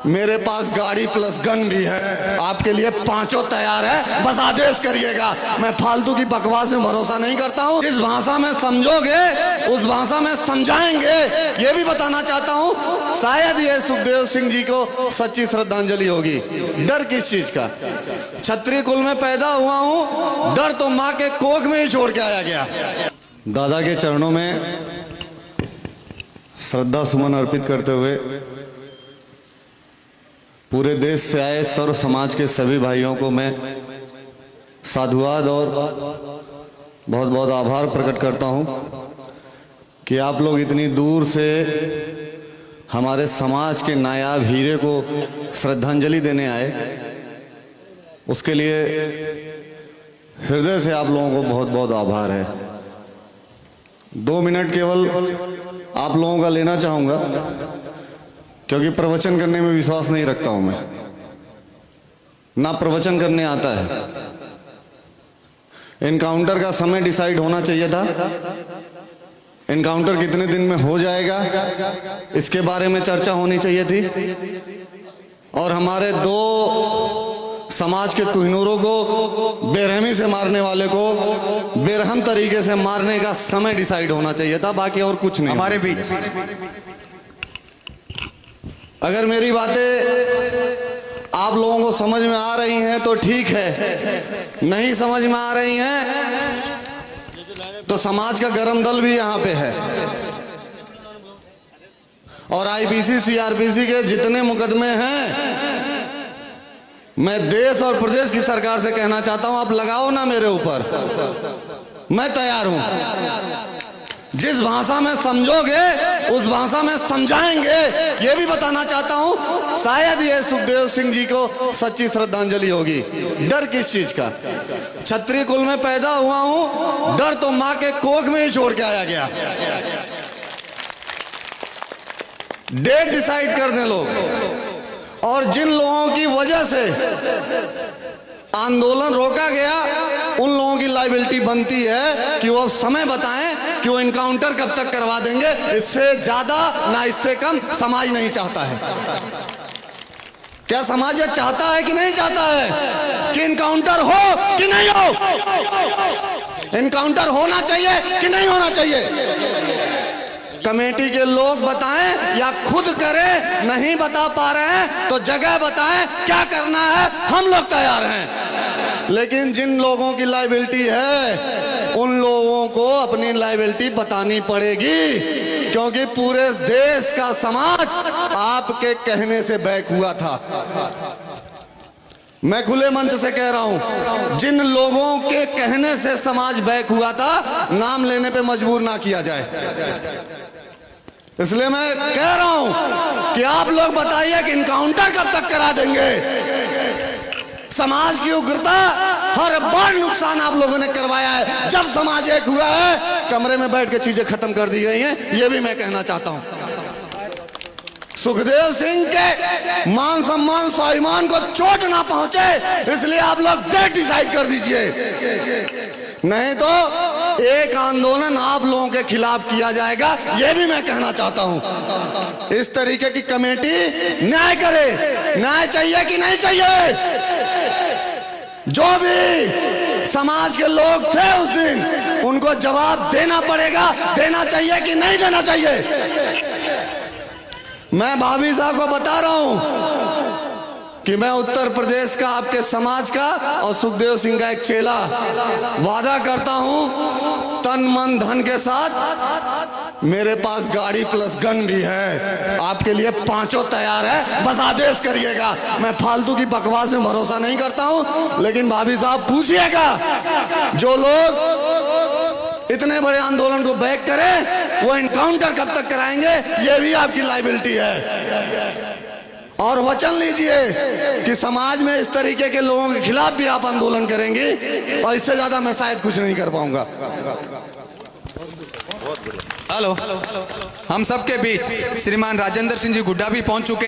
मेरे पास गाड़ी plus gun भी है, आपके लिए पांचों तैयार है, बस आदेश करिएगा। मैं फालतू की बकवास में भरोसा नहीं करता हूँ। जिस भाषा में समझोगे उस भाषा में समझाएंगे, ये भी बताना चाहता हूँ। शायद ये सुखदेव सिंह जी को सच्ची श्रद्धांजलि होगी। डर किस चीज का? क्षत्रिय कुल में पैदा हुआ हूँ, डर तो माँ के कोख में ही छोड़ के आया गया। दादा के चरणों में श्रद्धा सुमन अर्पित करते हुए पूरे देश से आए सर्व समाज के सभी भाइयों को मैं साधुवाद और बहुत बहुत आभार प्रकट करता हूं कि आप लोग इतनी दूर से हमारे समाज के नायाब हीरे को श्रद्धांजलि देने आए। उसके लिए हृदय से आप लोगों को बहुत बहुत आभार है। 2 मिनट केवल आप लोगों का लेना चाहूंगा, क्योंकि प्रवचन करने में विश्वास नहीं रखता हूं मैं, ना प्रवचन करने आता है। एनकाउंटर का समय डिसाइड होना चाहिए था। एनकाउंटर कितने दिन में हो जाएगा इसके बारे में चर्चा होनी चाहिए थी। और हमारे 2 समाज के कोहिनूरों को बेरहमी से मारने वाले को बेरहम तरीके से मारने का समय डिसाइड होना चाहिए था, बाकी और कुछ नहीं। हमारे बीच अगर मेरी बातें आप लोगों को समझ में आ रही हैं तो ठीक है, नहीं समझ में आ रही हैं तो समाज का गरम दल भी यहाँ पे है। और आईपीसी सीआरपीसी के जितने मुकदमे हैं, मैं देश और प्रदेश की सरकार से कहना चाहता हूं, आप लगाओ ना मेरे ऊपर, मैं तैयार हूं। जिस भाषा में समझोगे उस भाषा में समझाएंगे, ये भी बताना चाहता हूं। शायद ये सुखदेव सिंह जी को सच्ची श्रद्धांजलि होगी। डर किस चीज का? क्षत्रिय कुल में पैदा हुआ हूं, डर तो माँ के कोख में ही छोड़ के आया गया। डेट डिसाइड कर दें लोग। और जिन लोगों की वजह से आंदोलन रोका गया, उन लोगों की लायबिलिटी बनती है कि वो समय बताएं कि वो इनकाउंटर कब तक करवा देंगे। इससे ज्यादा ना इससे कम समाज नहीं चाहता है। क्या समाज ये चाहता है कि नहीं चाहता है कि इनकाउंटर हो कि नहीं हो? इनकाउंटर होना चाहिए कि नहीं होना चाहिए? कमेटी के लोग बताएं या खुद करें। नहीं बता पा रहे हैं तो जगह बताएं, क्या करना है, हम लोग तैयार हैं। लेकिन जिन लोगों की लायबिलिटी है उन लोगों को अपनी लायबिलिटी बतानी पड़ेगी, क्योंकि पूरे देश का समाज आपके कहने से बैक हुआ था। मैं खुले मंच से कह रहा हूं, जिन लोगों के कहने से समाज बैक हुआ था, नाम लेने पे मजबूर ना किया जाए। इसलिए मैं कह रहा हूं कि आप लोग बताइए कि इनकाउंटर कब तक करा देंगे। समाज की उग्रता, हर बार नुकसान आप लोगों ने करवाया है। जब समाज एक हुआ है, कमरे में बैठ के चीजें खत्म कर दी गई हैं। ये भी मैं कहना चाहता हूं। सुखदेव सिंह के मान सम्मान स्वाभिमान को चोट ना पहुंचे, इसलिए आप लोग डेट डिसाइड कर दीजिए। नहीं तो एक आंदोलन आप लोगों के खिलाफ किया जाएगा, यह भी मैं कहना चाहता हूं। इस तरीके की कमेटी न्याय करे। न्याय चाहिए कि नहीं चाहिए? जो भी समाज के लोग थे उस दिन, उनको जवाब देना पड़ेगा। देना चाहिए कि नहीं देना चाहिए? मैं भाभी साहब को बता रहा हूं कि मैं उत्तर प्रदेश का, आपके समाज का और सुखदेव सिंह का एक चेला, वादा करता हूं तन मन धन के साथ। मेरे पास गाड़ी प्लस गन भी है, आपके लिए पांचों तैयार है, बस आदेश करिएगा। मैं फालतू की बकवास में भरोसा नहीं करता हूं। लेकिन भाभी साहब पूछिएगा, जो लोग इतने बड़े आंदोलन को बैक करें, वो इनकाउंटर कब तक कराएंगे, ये भी आपकी लायबिलिटी है। और वचन लीजिए कि समाज में इस तरीके के लोगों के खिलाफ भी आप आंदोलन करेंगे। और इससे ज्यादा मैं शायद कुछ नहीं कर पाऊंगा। हेलो, हम सबके बीच श्रीमान राजेंद्र सिंह जी गुड्डा भी पहुंच चुके।